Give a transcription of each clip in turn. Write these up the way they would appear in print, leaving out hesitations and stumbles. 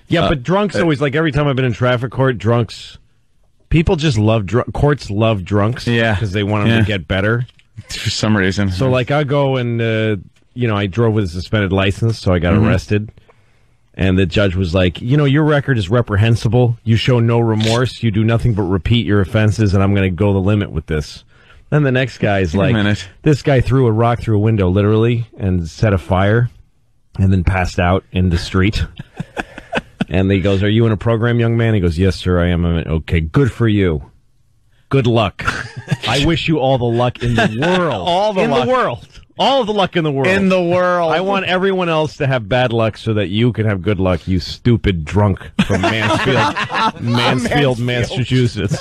Yeah, but drunks always, like every time I've been in traffic court, people just love courts love drunks. Yeah. Because they want them to get better. For some reason. So, like, I go and, I drove with a suspended license, so I got arrested. And the judge was like, your record is reprehensible. You show no remorse. You do nothing but repeat your offenses, and I'm going to go the limit with this. Then the next guy's like, this guy threw a rock through a window, literally, and set a fire, and then passed out in the street. And he goes, are you in a program, young man? He goes, yes, sir, I am. Okay, good for you. Good luck. I wish you all the luck in the world. The world. All of the luck in the world. In the world. I want everyone else to have bad luck so that you can have good luck, you stupid drunk from Mansfield, Massachusetts.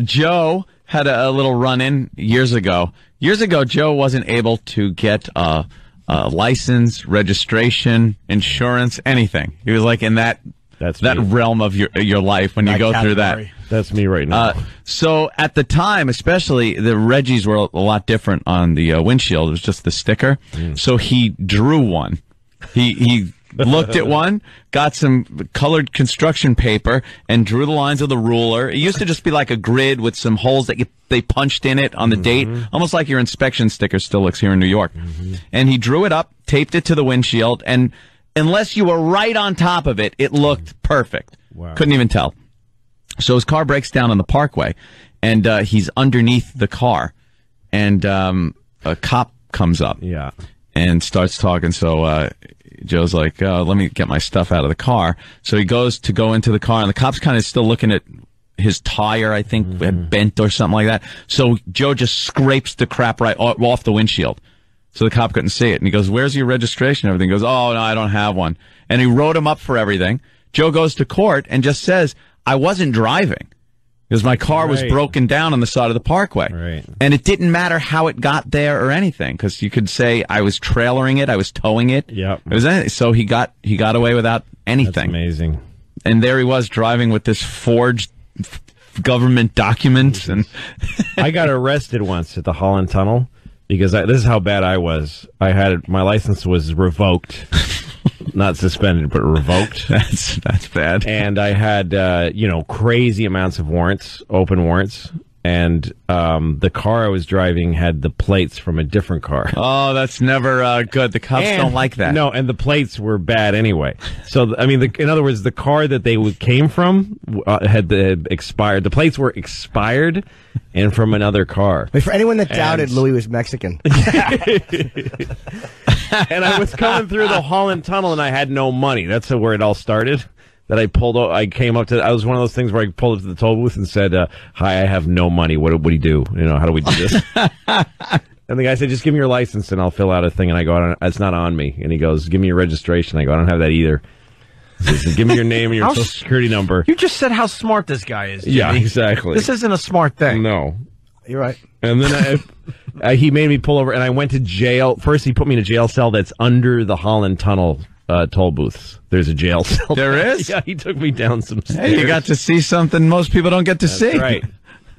Joe had a little run-in years ago. Years ago, Joe wasn't able to get a license, registration, insurance, anything. He was like in that realm of your life when you go through that. That's me right now. So at the time, especially, the Reggies were a lot different on the windshield. It was just the sticker. So he drew one. He looked at one, got some colored construction paper, and drew the lines with a ruler. It used to just be like a grid with some holes that they punched in it on the date, almost like your inspection sticker still looks here in New York. And he drew it up, taped it to the windshield, and unless you were right on top of it, it looked perfect. Wow. Couldn't even tell. So his car breaks down on the parkway, and he's underneath the car, and a cop comes up and starts talking. So Joe's like, let me get my stuff out of the car. So he goes to go into the car, and the cop's kind of still looking at his tire, I think, had bent or something like that. So Joe just scrapes the crap right off the windshield. So the cop couldn't see it. And he goes, where's your registration? Everything. He goes, oh, no, I don't have one. And he wrote him up for everything. Joe goes to court and just says, I wasn't driving because my car was broken down on the side of the parkway. Right. And it didn't matter how it got there or anything, because you could say I was trailering it, I was towing it. Yep. It was anything. So he got away without anything. That's amazing. And there he was driving with this forged government document. And I got arrested once at the Holland Tunnel because this is how bad I was. My license was revoked. Not suspended, but revoked. That's bad. And I had, crazy amounts of warrants, open warrants. And the car I was driving had the plates from a different car. Oh, that's never good. The cops don't like that. No, and the plates were bad anyway. So, I mean, in other words, the car that they came from had expired. The plates were expired and from another car. Wait, for anyone that doubted Louis was Mexican. And I was coming through the Holland Tunnel, and I had no money. That's where it all started. That I came up to. I was one of those things where I pulled up to the toll booth and said, "Hi, I have no money. What do you do? How do we do this?" And the guy said, "Just give me your license, and I'll fill out a thing." And I go, "It's not on me." And he goes, "Give me your registration." I go, "I don't have that either." He says, "Give me your name and your social security number." You just said how smart this guy is, Jimmy. Yeah, exactly. This isn't a smart thing. No. You're right. And then he made me pull over, and I went to jail. First, he put me in a jail cell that's under the Holland Tunnel toll booths. There's a jail cell. There is? Yeah, he took me down some stairs. Hey, you got to see something most people don't get to see. Right.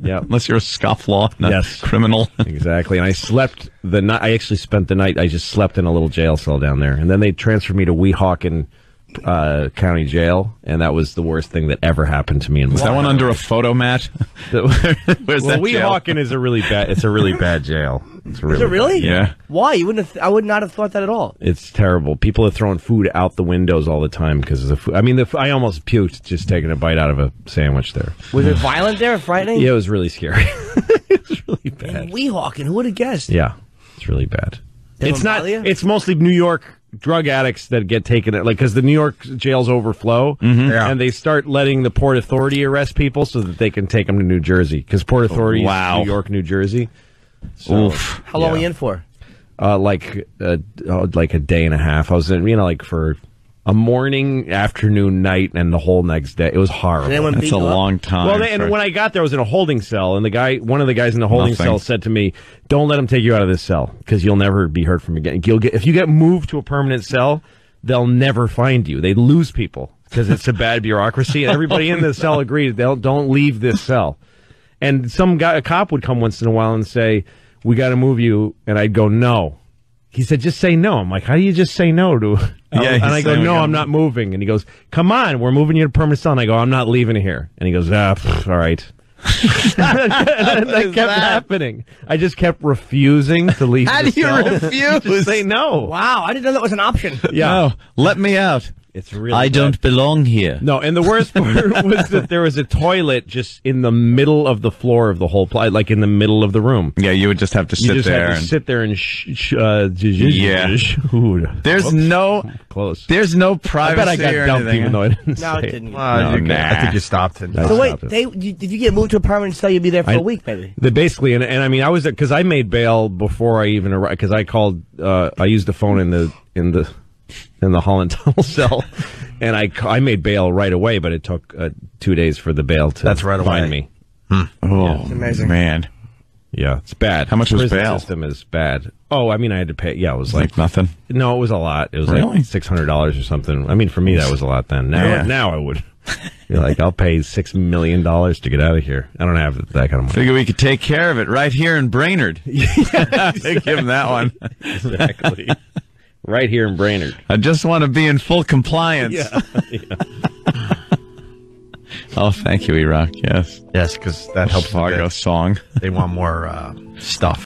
Yeah. Unless you're a scofflaw, not criminal. Exactly. And I slept the night. I actually spent the night. I just slept in a little jail cell down there. And then they transferred me to Weehawken County Jail, and that was the worst thing that ever happened to me in my life. Is that one under a photo mat? Well, Weehawken is a really bad. It's a really bad jail. Is it really? Yeah. Why? I would not have thought that at all. It's terrible. People are throwing food out the windows all the time because of the food. I mean, I almost puked just taking a bite out of a sandwich there. Was it violent there? Frightening? Yeah, it was really scary. It was really bad. Weehawken, who would have guessed? Yeah, it's really bad. It's not. It's mostly New York drug addicts that get taken, because the New York jails overflow, and they start letting the Port Authority arrest people so that they can take them to New Jersey, because Port Authority is New York, New Jersey. So, how long were you in for? Like a day and a half. I was in, for a morning, afternoon, night, and the whole next day. It was horrible. That's a long time. Well, and when I got there, I was in a holding cell, and one of the guys in the holding cell said to me, "Don't let him take you out of this cell, because you'll never be heard from again. If you get moved to a permanent cell, they'll never find you. They lose people because it's a bad bureaucracy." And everybody in the cell agreed, don't leave this cell. And a cop would come once in a while and say, "We got to move you," and I'd go, "No." he said, just say no. I'm like, how do you just say no to? Yeah, and I go, saying we no, gotta I'm not moving. And he goes, come on, we're moving you to permanent cell. And I go, I'm not leaving here. And he goes, all right. and that kept happening. I just kept refusing to leave. How do you refuse? Just say no. Wow, I didn't know that was an option. Yeah. No, let me out. It's really I bad. don't belong here. No, and the worst part was that there was a toilet just in the middle of the floor of the whole place, like in the middle of the room. Yeah, you would just have to You sit just there. had to and sit there and Yeah. There's no close. There's no I privacy bet I got or dumped anything. even though I didn't No, say it didn't. I think you stopped it. I So wait, stopped it. did you get moved to a permanent cell? You'd be there for a week, maybe. Basically, and I mean, I was because I made bail before I even arrived because I called. I used the phone in the Holland Tunnel cell, and I made bail right away. But it took 2 days for the bail to find me. Oh, amazing. man. Yeah, it's bad. How much was Prison bail? System is bad. Oh, I mean, I had to pay. Yeah, it was Like nothing. no, it was a lot. It was Really? like $600 or something. I mean, for me, that was a lot then. Now I would be like, I'll pay $6 million to get out of here. I don't have that kind of money. Figure we could take care of it right here in Brainerd. They give him that one. Exactly. Right here in Brainerd. I just want to be in full compliance. Yeah. Oh, thank you, Iraq. Yes. Yes, because that helps Fargo a bit. song. They want more stuff.